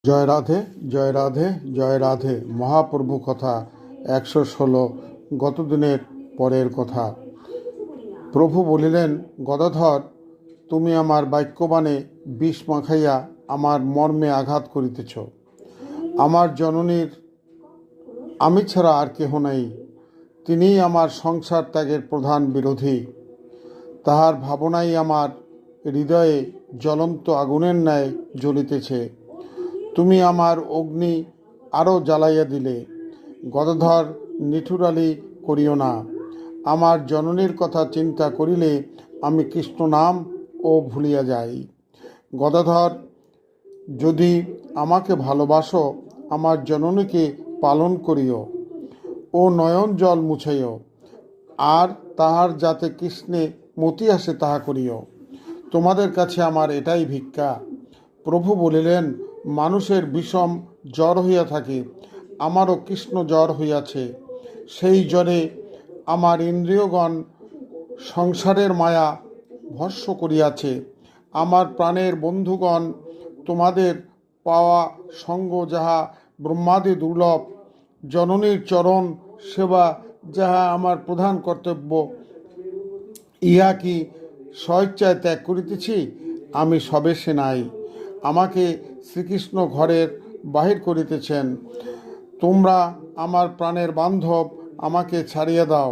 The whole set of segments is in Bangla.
জয় রাধে, জয় রাধে, জয় রাধে। মহাপ্রভু কথা 116। গতদিনের পরের কথা। প্রভু বলিলেন, গদাধর, তুমি আমার বাক্যবাণে বিষ মাখাইয়া আমার মর্মে আঘাত করিতেছ। আমার জননীর আমি ছাড়া আর কেহ নাই। তিনিই আমার সংসার ত্যাগের প্রধান বিরোধী। তাহার ভাবনাই আমার হৃদয়ে জ্বলন্ত আগুনের ন্যায় জ্বলিতেছে। তুমি আমার অগ্নি আরও জ্বালাইয়া দিলে। গদাধর, নিঠুরালি করিও না। আমার জননীর কথা চিন্তা করিলে আমি কৃষ্ণ নাম ও ভুলিয়া যাই। গদাধর, যদি আমাকে ভালোবাসো, আমার জননীকে পালন করিও ও নয়ন জল মুছাইও, আর তাহার যাতে কৃষ্ণে মতি আসে তাহা করিও। তোমাদের কাছে আমার এটাই ভিক্ষা। প্রভু বলিলেন, মানুষের বিষম জ্বর হইয়া থাকে, আমারও কৃষ্ণ জ্বর হইয়াছে। সেই জ্বরে আমার ইন্দ্রিয়গণ সংসারের মায়া ভস্ম করিয়াছে। আমার প্রাণের বন্ধুগণ, তোমাদের পাওয়া সঙ্গ যাহা ব্রহ্মাদি দুর্লভ, জননীর চরণ সেবা যাহা আমার প্রধান কর্তব্য, ইহা কি স্বেচ্ছায় ত্যাগ করিতেছি? আমি সবেশে নাই। আমাকে শ্রীকৃষ্ণ ঘরের বাহির করিতেছেন। তোমরা আমার প্রাণের বান্ধব, আমাকে ছাড়িয়া দাও।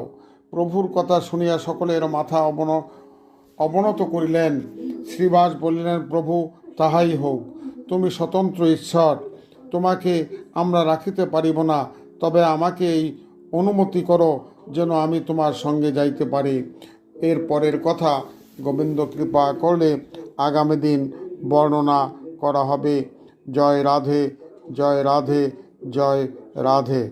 প্রভুর কথা শুনিয়া সকলের মাথা অবনত করিলেন। শ্রীবাস বলিলেন, প্রভু, তাহাই হোক। তুমি স্বতন্ত্র ঈশ্বর, তোমাকে আমরা রাখিতে পারিব না। তবে আমাকে এই অনুমতি করো যেন আমি তোমার সঙ্গে যাইতে পারি। এর পরের কথা গোবিন্দ কৃপা করলে আগামী দিন বর্ণনা করা হবে। জয় রাধে, জয় রাধে, জয় রাধে।